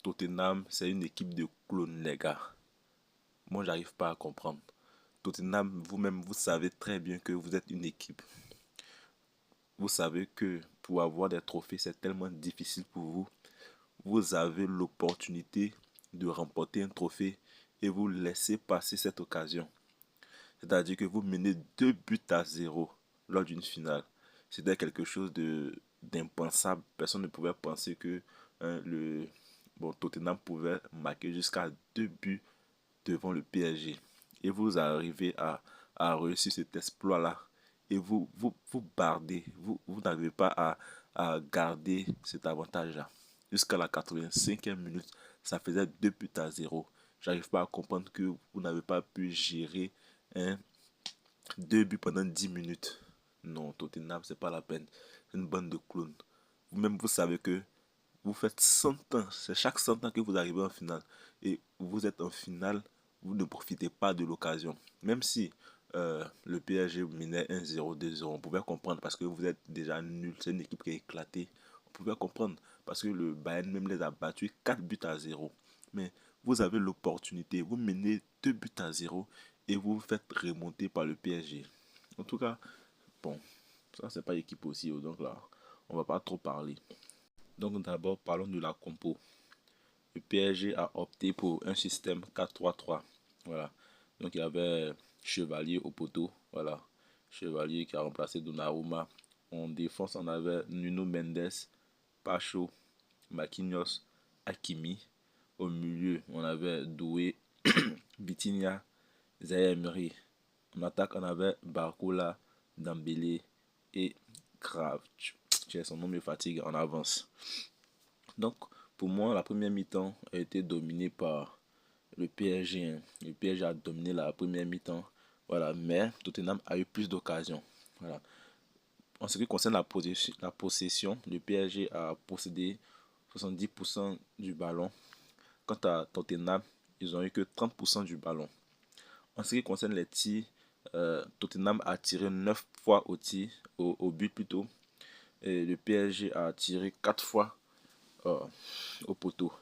Tottenham, c'est une équipe de clones, les gars. Moi, j'arrive pas à comprendre. Tottenham, vous-même, vous savez très bien que vous êtes une équipe. Vous savez que pour avoir des trophées, c'est tellement difficile pour vous. Vous avez l'opportunité de remporter un trophée et vous laissez passer cette occasion. C'est-à-dire que vous menez 2 buts à 0 lors d'une finale. C'était quelque chose d'impensable. Personne ne pouvait penser que Tottenham pouvait marquer jusqu'à 2 buts devant le PSG. Et vous arrivez à réussir cet exploit-là. Et vous bardez. Vous n'arrivez pas à garder cet avantage-là. Jusqu'à la 85e minute, ça faisait 2 buts à 0. J'arrive pas à comprendre que vous n'avez pas pu gérer un 2 buts pendant 10 minutes. Non, Tottenham, c'est pas la peine. C'est une bande de clowns. Vous-même, vous savez que vous faites 100 ans. C'est chaque 100 ans que vous arrivez en finale. Et vous êtes en finale, vous ne profitez pas de l'occasion. Même si le PSG menait 1-0, 2-0, on pouvait comprendre parce que vous êtes déjà nul. C'est une équipe qui est éclatée. On pouvait comprendre parce que le Bayern même les a battus 4 buts à 0. Mais vous avez l'opportunité. Vous menez 2 buts à 0 et vous vous faites remonter par le PSG. En tout cas, bon, ça c'est pas équipe aussi. Donc là, on va pas trop parler. Donc d'abord, parlons de la compo. Le PSG a opté pour un système 4-3-3. Voilà. Donc il y avait Chevalier au poteau. Voilà. Chevalier qui a remplacé Donnarumma. En défense, on avait Nuno Mendes, Pacho, Marquinhos, Hakimi. Au milieu, on avait Doué, Vitinha, Zaire Emery. En attaque, on avait Barcola, Dembélé et Kravch. Son nom me fatigue en avance. Donc, pour moi, la première mi-temps a été dominée par le PSG. Le PSG a dominé la première mi-temps. Voilà, mais Tottenham a eu plus d'occasions. Voilà. En ce qui concerne la possession, le PSG a possédé 70% du ballon. Quant à Tottenham, ils ont eu que 30% du ballon. En ce qui concerne les tirs, Tottenham a tiré 9 fois au but plutôt. Et le PSG a tiré 4 fois au poteau.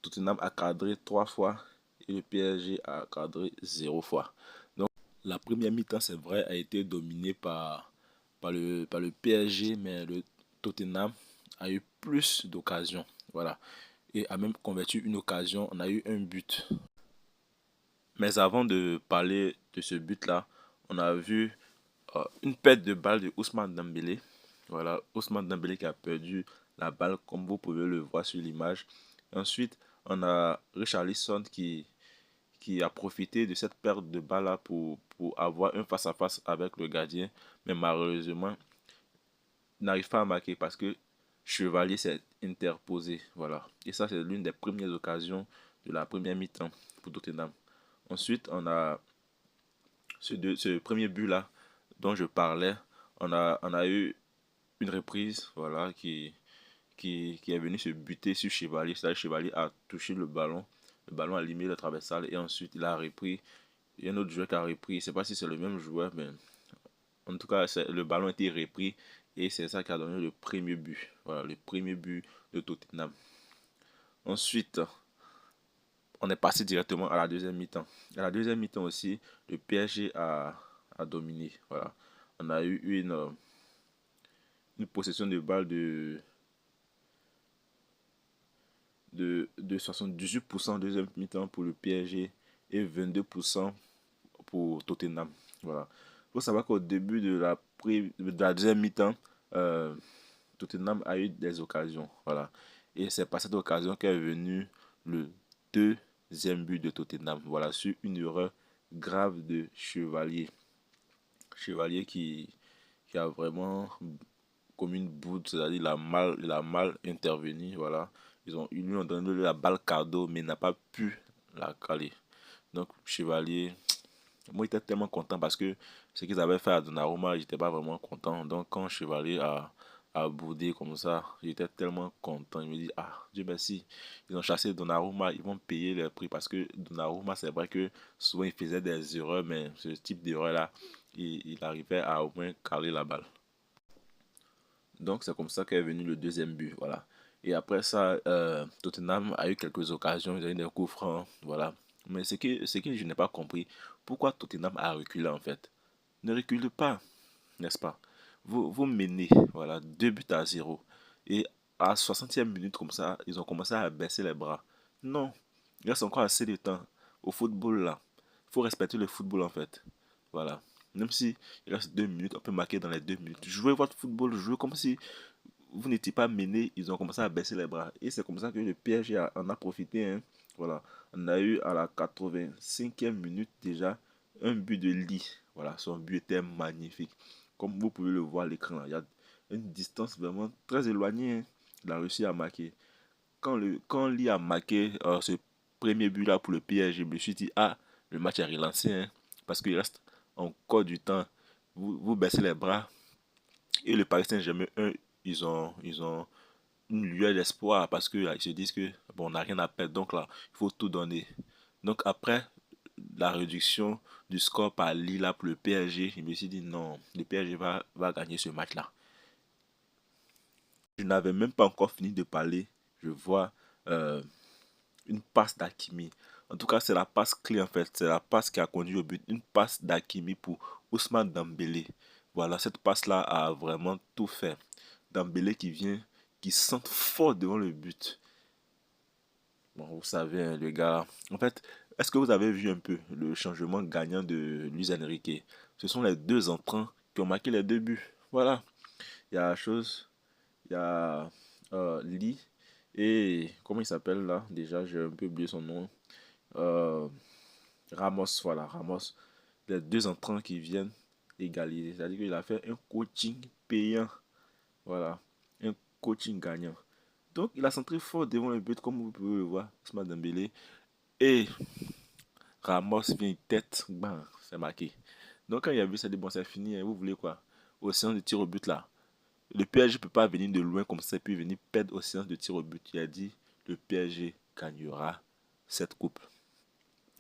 Tottenham a cadré 3 fois et le PSG a cadré 0 fois. Donc la première mi-temps, c'est vrai, a été dominée par le PSG, mais le Tottenham a eu plus d'occasions. Voilà. Et a même converti une occasion. On a eu un but. Mais avant de parler de ce but-là, on a vu une perte de balle de Ousmane Dembélé. Voilà, Ousmane Dembélé qui a perdu la balle, comme vous pouvez le voir sur l'image. Ensuite, on a Richarlison qui a profité de cette perte de balle-là pour avoir un face-à-face avec le gardien. Mais malheureusement, il n'arrive pas à marquer parce que Chevalier s'est interposé. Voilà. Et ça, c'est l'une des premières occasions de la première mi-temps pour Tottenham. Ensuite, on a ce premier but-là dont je parlais. On a eu une reprise voilà, qui est venu se buter sur Chevalier. C'est-à-dire Chevalier a touché le ballon. Le ballon a limé le traversal et ensuite il a repris. Il y a un autre joueur qui a repris. Je ne sais pas si c'est le même joueur, mais en tout cas, le ballon a été repris et c'est ça qui a donné le premier but. Voilà, le premier but de Tottenham. Ensuite, on est passé directement à la deuxième mi-temps. À la deuxième mi-temps aussi, le PSG a dominé. Voilà. On a eu une possession de balle de 78% deuxième mi-temps pour le PSG et 22% pour Tottenham. Voilà. Il faut savoir qu'au début de la deuxième mi-temps, Tottenham a eu des occasions. Voilà. Et c'est par cette occasion qu'est venu le deuxième but de Tottenham. Voilà, sur une erreur grave de Chevalier. Chevalier qui a vraiment comme une bourde, c'est-à-dire il a mal intervenu. Voilà. Ils lui ont donné la balle cadeau, mais il n'a pas pu la caler. Donc, Chevalier, moi, j'étais tellement content parce que ce qu'ils avaient fait à Donnarumma, j'étais pas vraiment content. Donc, quand Chevalier a boudé comme ça, j'étais tellement content. Je me dis, ah, Dieu merci, ils ont chassé Donnarumma, ils vont payer le prix parce que Donnarumma, c'est vrai que souvent il faisait des erreurs, mais ce type d'erreur-là, il arrivait à au moins caler la balle. Donc, c'est comme ça qu'est venu le deuxième but. Voilà. Et après ça, Tottenham a eu quelques occasions, ils ont eu des coups francs, voilà. Mais ce que je n'ai pas compris, pourquoi Tottenham a reculé en fait? Ne recule pas, n'est-ce pas? Vous menez, voilà, 2 buts à 0. Et à 60e minute comme ça, ils ont commencé à baisser les bras. Non, il reste encore assez de temps au football là. Il faut respecter le football en fait. Voilà. Même si il reste 2 minutes, on peut marquer dans les 2 minutes. Jouez votre football, jouez comme si vous n'étiez pas mené. Ils ont commencé à baisser les bras. Et c'est comme ça que le PSG en a profité, hein. Voilà. On a eu à la 85e minute déjà un but de Lee. Voilà, son but était magnifique. Comme vous pouvez le voir à l'écran, il y a une distance vraiment très éloignée, hein. Il a réussi à marquer. Quand Lee a marqué ce premier but là pour le PSG, je me suis dit, ah, le match est relancé, hein, parce qu'il reste encore du temps. Vous baissez les bras. Et le Paris Saint-Germain, eux, ils ont une lueur d'espoir parce que là, ils se disent que bon, on n'a rien à perdre. Donc là, il faut tout donner. Donc après la réduction du score par Lille pour le PSG, je me suis dit non, le PSG va gagner ce match-là. Je n'avais même pas encore fini de parler. Je vois euh, une passe d'Akimi. En tout cas, c'est la passe clé en fait. C'est la passe qui a conduit au but. Une passe d'Akimi pour Ousmane Dembélé. Voilà, cette passe-là a vraiment tout fait. Dembélé qui vient, qui sent fort devant le but. Bon, vous savez, hein, le gars. En fait, est-ce que vous avez vu un peu le changement gagnant de Luis Enrique? Ce sont les deux entrants qui ont marqué les 2 buts. Voilà. Il y a chose, il y a Lee et comment il s'appelle là? Déjà, j'ai un peu oublié son nom. Euh, Ramos, voilà, Ramos. Les deux entrants qui viennent égaliser. C'est-à-dire qu'il a fait un coaching payant. Voilà. Un coaching gagnant. Donc, il a centré fort devant le but, comme vous pouvez le voir, Ousmane Dembélé. Et Ramos vient tête, bang, c'est marqué. Donc, quand il a vu ça, il dit, bon, c'est fini, hein, vous voulez quoi? Au séance de tir au but là. Le PSG ne peut pas venir de loin comme ça, puis venir perdre au séance de tir au but. Il a dit, le PSG gagnera cette coupe.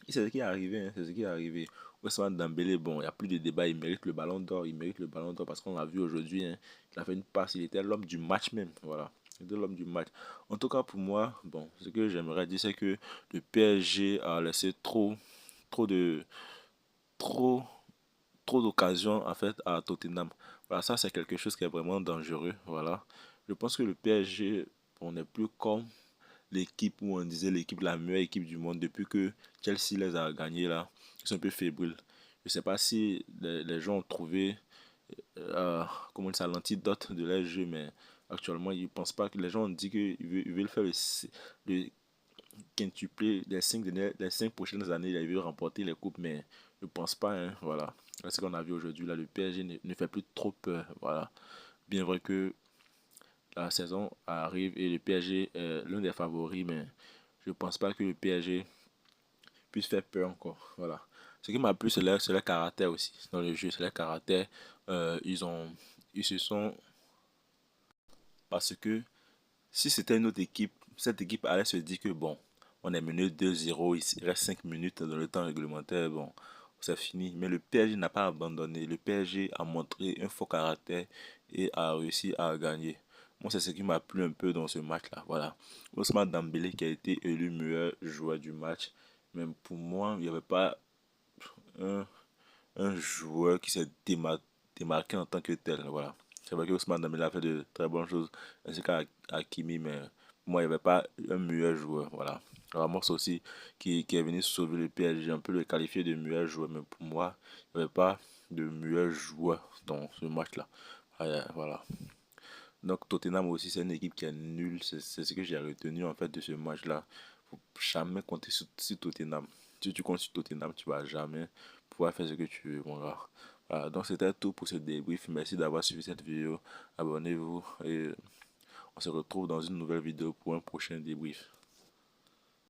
Et c'est ce qui est arrivé, hein, c'est ce qui est arrivé. Ousmane Dembélé, bon, il n'y a plus de débat, il mérite le ballon d'or, il mérite le ballon d'or parce qu'on l'a vu aujourd'hui, hein, il a fait une passe, il était l'homme du match même, voilà. Il était l'homme du match. En tout cas, pour moi, bon, ce que j'aimerais dire, c'est que le PSG a laissé trop de, trop, trop d'occasions, en fait, à Tottenham. Voilà, ça, c'est quelque chose qui est vraiment dangereux, voilà. Je pense que le PSG, on n'est plus comme l'équipe où on disait l'équipe, la meilleure équipe du monde depuis que Chelsea les a gagnés là. Ils sont un peu fébriles. Je ne sais pas si les gens ont trouvé comment ça, l'antidote de leur jeu, mais actuellement, ils pensent pas que les gens ont dit qu'ils veulent faire le quintuplé les 5 prochaines années, ils veulent remporter les coupes, mais je ne pense pas, hein, voilà. Ce qu'on a vu aujourd'hui, là, le PSG ne fait plus trop peur, voilà. Bien vrai que la saison arrive et le PSG est l'un des favoris, mais je ne pense pas que le PSG puisse faire peur encore. Voilà. Ce qui m'a plu, c'est leur caractère aussi dans le jeu, c'est leur caractère. Ils se sont. Parce que si c'était une autre équipe, cette équipe allait se dire que bon, on est mené 2-0, il reste 5 minutes dans le temps réglementaire, bon, c'est fini. Mais le PSG n'a pas abandonné. Le PSG a montré un fort caractère et a réussi à gagner. Moi, c'est ce qui m'a plu un peu dans ce match-là. Voilà. Ousmane Dembélé qui a été élu meilleur joueur du match. Même pour moi, il n'y avait pas un, un joueur qui s'est démarqué en tant que tel. Voilà. C'est vrai que Ousmane Dembélé a fait de très bonnes choses, ainsi qu'Hakimi, mais pour moi, il n'y avait pas un meilleur joueur. Voilà. Ramos aussi, qui est venu sauver le PSG, un peu le qualifier de meilleur joueur, mais pour moi, il n'y avait pas de meilleur joueur dans ce match-là. Voilà. Donc Tottenham aussi, c'est une équipe qui est nulle. C'est ce que j'ai retenu en fait de ce match-là. Faut jamais compter sur Tottenham. Si tu comptes sur Tottenham, tu vas jamais pouvoir faire ce que tu veux, mon gars. Voilà, donc c'était tout pour ce débrief. Merci d'avoir suivi cette vidéo. Abonnez-vous et on se retrouve dans une nouvelle vidéo pour un prochain débrief.